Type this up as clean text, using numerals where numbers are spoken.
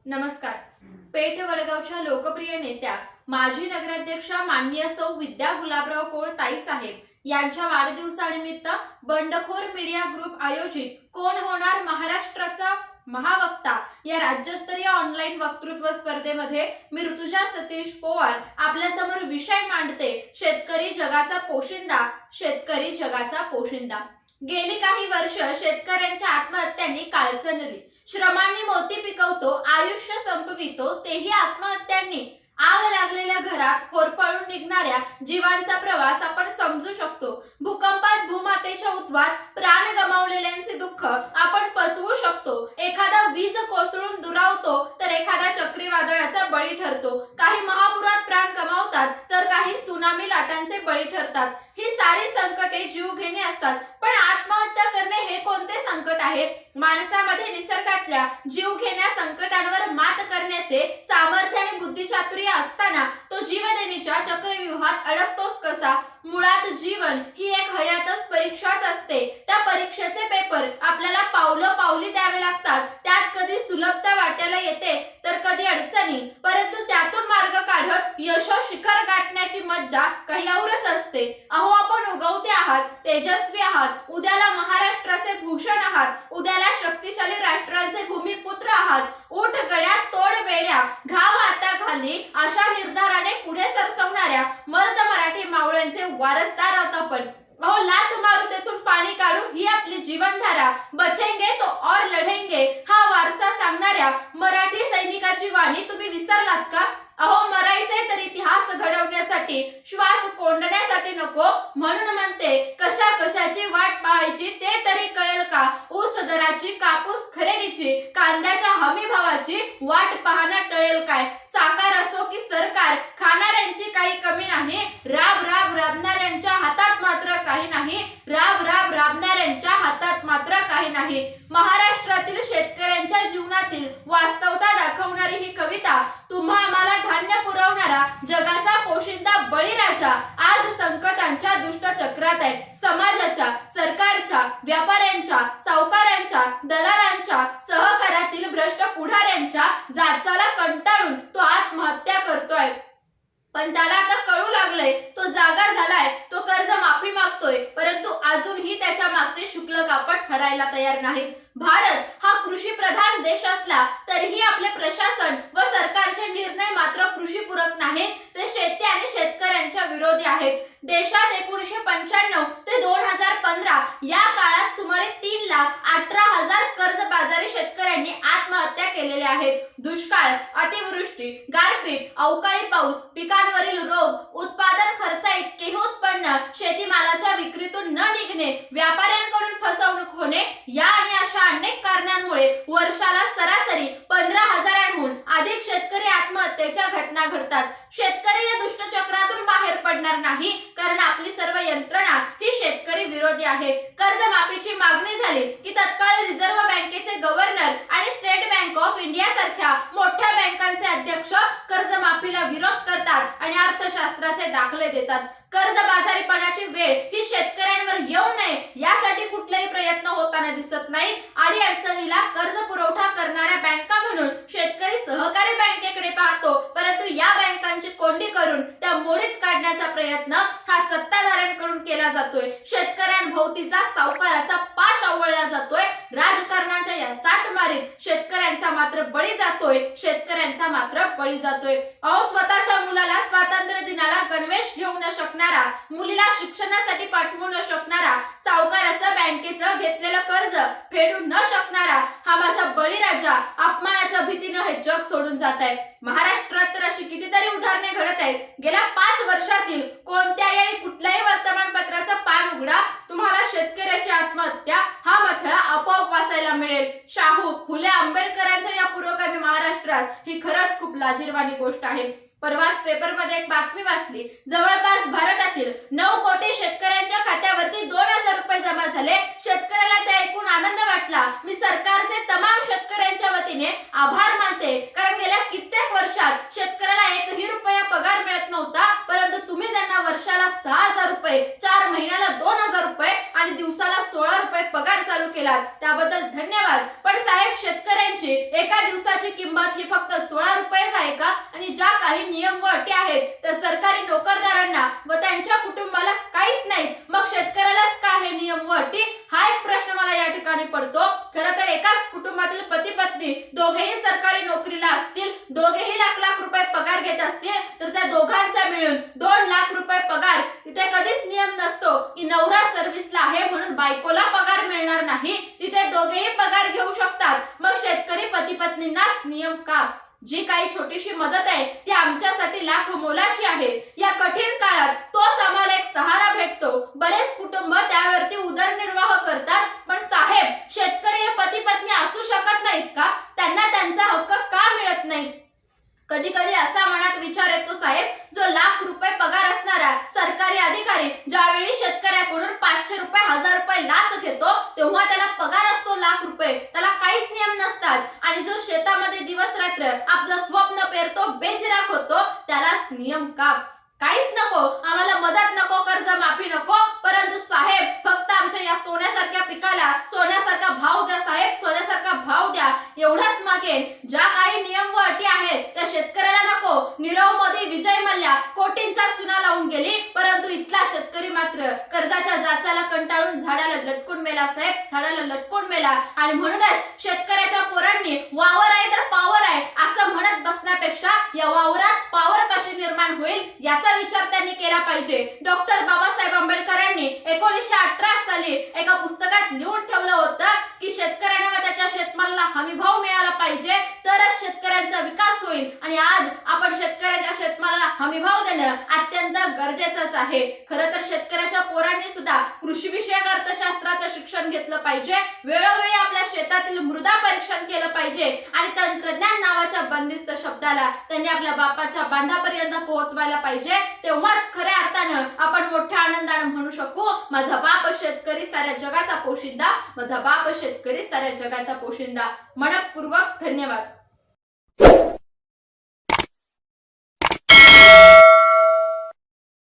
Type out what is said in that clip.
नमस्कार. पेठ वडगावच्या लोकप्रिय नेत्या माजी नगराध्यक्षा माननीय सौ विद्या गुलाबराव पोळ ताई साहेब यांच्या वाढदिवसानिमित्त बंडखोर मीडिया ग्रुप आयोजित कोण होणार महाराष्ट्राचा महावक्ता या राज्यस्तरीय ऑनलाईन वक्तृत्व स्पर्धेमध्ये मी ऋतुजा सतीश पोवार आपल्या समोर विषय मांडते. शेतकरी जगाचा पोशिंदा, शेतकरी जगाचा पोशिंदा. गेली काही वर्ष शेतकऱ्यांच्या आत्महत्यांनी काळचंडली. श्रमांनी मोती पिकवतो, आयुष्य संपवितो, तेही आत्महत्यांनी. आग लागलेल्या घरात होरपळून निघणाऱ्या जीवांचा प्रवास आपण समजू शकतो. भूकंपात भूमातेच्या उद्वारात प्राण गमावलेल्यांचे दुःख आपण पचवू शकतो. एखादा वीज कोसळून दुरावतो तर एखादा चक्रीवादळाचा बळी ठरतो. काही महापुरात प्राण गमावतात तर काही सुनामी लाटांचे बळी ठरतात. ही सारी संकटे जीवघेणी असतात, पण आत्महत्या करणे हे कोणते संकट आहे? माणसामध्ये निसर्गातल्या जीवघेण्या संकटांवर मात करण्याचे सामर्थ्य आणि बुद्धिचातुर्य असताना तो जीवदेणीच्या चक्रव्यूहात अडकतोच कसा? मुळात जीवन ही एक हयातच परीक्षाच असते. त्या परीक्षेचे पेपर आपल्याला पावली द्यावे लागतात. त्यात कधी सुलभता वाट्याला येते तर कधी अडचणी, परंतु त्यातून मार्ग काढत यश शिखर गाठण्याची मज्जा काही औरच असते. अहो, आपण उगवते आहात, तेजस्वी आहात, उद्याला महाराष्ट्राचे भूषण आहात, उद्याला शक्तिशाली राष्ट्रांचे भूमिपुत्र आहात. उठ गड्या, तोड बेड्या, घाव आता खाली अशा निर्धाराने पुढे सरसवणाऱ्या मर्द मराठी मावळ्यांचे वारसदार आहोत आपण. अहो, लात मारू तेथून पाणी काढू ही आपली जीवनधारा. बचेंगे तो और लढेंगे हा वारसा सांगणाऱ्या मराठी सैनिकाची वाणी तुम्ही विसरलात का? अहो, मरायचे तर इतिहास घडवण्यासाठी, श्वास कोंडण्यासाठी नको. म्हणून म्हणते, कशा कशाची वाट पाहायची ते तरी कळेल का? ऊस दराची, कापूस खरेदीची, कांद्याच्या हमी भावाची वाट पाहणं टळेल काय? साकार असो की सरकार, खाणाऱ्यांची काही कमी नाही. राब राब राबणाऱ्यांच्या हातात मात्र काही नाही. राब राब राबणाऱ्यांच्या हातात मात्र काही नाही. महाराष्ट्रातील शेतकऱ्यांच्या जीवनातील वास्तवता दाखवणारी ही कविता तुम्हा आम्हाला धान्य पुरवणारा जगाचा पोशिंदा बळीराजा आज संकटांच्या दुष्ट चक्रात आहे. समाजाच्या, सरकारच्या, व्यापाऱ्यांच्या, सावकारांच्या, दलालांच्या, सहकारातील भ्रष्ट पुढाऱ्यांच्या जाचाला कंटाळून तो आत्महत्या करतोय. पण त्याला आता कळू लागलंय, तो जागा झालाय, तो कर्ज माफी मागतोय, परंतु अजूनही त्याच्या मागचे शुक्ल कापड हरायला तयार नाहीत. भारत हा कृषी प्रधान देश असला तरीही आपले प्रशासन व सरकारचे निर्णय मात्र कृषीपूरक नाहीत. ते शेती आणि शेतकऱ्यांच्या विरोधी आहेत. देशात 1995 ते 2015 या काळात सुमारे 3,18,000 कर्जबाजारी शेतकऱ्यांनी आत्महत्या केलेल्या आहेत. दुष्काळ, अतिवृष्टी, गारपीट, अवकाळी पाऊस, पिकांवरील रोग, उत्पादन खर्च इतकेही उत्पन्न, शेतीमालाच्या विक्रीतून न निघणे, व्यापाऱ्यांकडून फसवणूक होणे या आणि अशा अनेक कारणांमुळे वर्षाला सरासरी 15,000हून अधिक शेतकरी आत्महत्येच्या घटना घडतात. शेतकरी या दुष्ट चक्रातून बाहेर पडणार नाही, कारण आपली सर्व यंत्रणा ही शेतकरी विरोधी आहे. कर्जमाफीची मागणी झाली की तत्काळ रिझर्व्ह बँकेचे गव्हर्नर आणि स्टेट बँक ऑफ इंडिया सारख्या मोठ्या बँकांचे अध्यक्ष कर्जमाफीला विरोध करतात आणि अर्थशास्त्राचे दाखले देतात. कर्जबाजारीपणाची वेळ ही शेतकऱ्यांवर येऊ नये यासाठी कुठलेही प्रयत्न होताना दिसत नाही. आणि अडचणीला कर्ज पुरवठा करणाऱ्या बँका म्हणून शेतकरी सहकारी बँकेकडे पाहतो, परंतु या बँकांची कोंडी करून त्या मोडीत काढण्याचा प्रयत्न हा सत्ताधाऱ्यांकडून केला जातोय. शेतकऱ्यांभोवतीचा सावकाराचा पाश आवळला जातोय. राजकारणाच्या या साठमारीत शेतकऱ्यांचा मात्र बळी जातोय, शेतकऱ्यांचा मात्र बळी जातोय. अहो, स्वतःच्या मुलाला स्वातंत्र्य दिनाला गणवेश घेऊ न शकणारा, मुलीला शिक्षणासाठी पाठवू न शकणारा, सावकाराचं बँकेचं घेतलेलं कर्ज फेडू न शकणारा हा माझा बळीराजा अपमानाच्या भीतीने हे जग सोडून जात आहे. महाराष्ट्रात तर अशी कितीतरी उदाहरणे घडत आहेत. गेल्या 5 वर्षातील कोणत्याही आणि कुठल्याही वर्तमानपत्राचं पान उघडा, तुम्हाला शेतकऱ्याची आत्महत्या हा मथळा आपोआप वाचायला मिळेल. शाहू फुले आंबेडकरांच्या या पुरोगामी महाराष्ट्रात ही खरंच खूप लाजिरवाणी गोष्ट आहे. परवाच पेपरमध्ये एक बातमी वाचली. जवळपास भारतातील 9 कोटी शेतकऱ्यांच्या खात्यावरती 2,000 रुपये जमा झाले. शेतकऱ्याला ते ऐकून आनंद वाटला. मी सरकारचे तमाम शेतकऱ्यांच्या वतीने आभार मानते, कारण गेल्या कित्येक वर्षात शेतकऱ्याला एकही रुपया पगार मिळत नव्हता, परंतु तुम्ही त्यांना वर्षाला 6,000 रुपये, 4 महिन्याला 2,000 रुपये आणि दिवसाला 16 रुपये पगार चालू केलात. त्याबद्दल धन्यवाद. पण साहेब, शेतकऱ्यांची एका दिवसाची किंमत ही फक्त 16 रुपयेच आहे का? आणि ज्या काही नियम व अटी आहेत त्या सरकारी नोकरदारांना व त्यांच्या कुटुंबाला काहीच नाही, मग शेतकऱ्यालाच का हे नियम व अटी? हा एक प्रश्न मला या ठिकाणी पडतो. खरं तर एकाच कुटुंबातील पती पत्नी दोघेही सरकारी नोकरीला असतील, दोघेही लाख लाख रुपये पगार घेत असतील, तर त्या दोघांचा मिळून 2 लाख रुपये पगार. तिथे कधीच नियम नसतो की नवरा सर्व्हिसला आहे म्हणून बायकोला पगार मिळणार नाही. तिथे दोघेही पगार घेऊ शकतात. मग शेतकरी पती पत्नींनाच नियम का? जी काही छोटीशी मदत आहे ती आमच्यासाठी लाख मोलाची आहे. या कठीण काळात तोच आम्हाला एक सहारा भेटतो. बरेच कुटुंब त्यावरती उदरनिर्वाह करतात. पण साहेब, शेतकरी हे पती पत्नी असू शकत नाहीत का? त्यांना त्यांचा हक्क का मिळत नाही? कधी कधी असा मनात विचार येतो साहेब, जो लाख रुपये पगार असणारा सरकारी अधिकारी ज्यावेळी शेतकऱ्याकडून 500 रुपये, 1000 रुपये लाच घेतो, तेव्हा त्याला पगार असतो लाख रुपये, त्याला काहीच नियम नसतात. आणि जो शेतामध्ये दिवस रात्र आपलं स्वप्न पेरतो, बेचिराख होतो, त्यालाच नियम का? काहीच नको आम्हाला, मदत नको, कर्ज माफी नको, परंतु साहेब फक्त आमच्या या सोन्यासारख्या पिकाला सोन्यासारखा भाव द्या साहेब, सोन्यासारखा भाव द्या, एवढाच मागेन. ज्या काही नियम व अटी आहेत त्या शेतकऱ्याला नको. नीरव मोदी, विजय मल्ल्या कोटींचा चुना लावून गेली, परंतु इथला शेतकरी मात्र कर्जाच्या जाचाला कंटाळून झाडाला लटकून मेला साहेब, झाडाला लटकून मेला. आणि म्हणूनच शेतकऱ्याच्या पोरांनी वावर आहे तर पावर आहे असं म्हणत बसण्यापेक्षा या वावरात पावर कशी निर्माण होईल याचा विचार त्यांनी केला पाहिजे. डॉक्टर बाबासाहेब आंबेडकरांनी 1918 साली एका पुस्तकात लिहून ठेवलं होतं की शेतकऱ्याने व त्याच्या शेतमालाला हमीभाव मिळाला पाहिजे, तरच शेतकऱ्यांचा विकास होईल. आणि आज आपण शेतकऱ्यांच्या शेतमालाला हमीभाव देणं अत्यंत गरजेचंच आहे. खरं तर शेतकऱ्याच्या पोरांनी सुद्धा कृषी विषयक अर्थशास्त्राचं शिक्षण घेतलं पाहिजे. वेळोवेळी आपल्या शेतातील मृदा परीक्षण केलं पाहिजे आणि तंत्रज्ञान नावाच्या बंदिस्त शब्दाला त्यांनी आपल्या बापाच्या बांधापर्यंत पोहोचवायला पाहिजे. तेव्हाच खऱ्या अर्थानं आपण मोठ्या आनंदाने म्हणू शकू, माझा बाप शेतकरी साऱ्या जगाचा पोशिंदा, माझा बाप शेतकरी साऱ्या जगाचा पोशिंदा. मनपूर्वक धन्यवाद.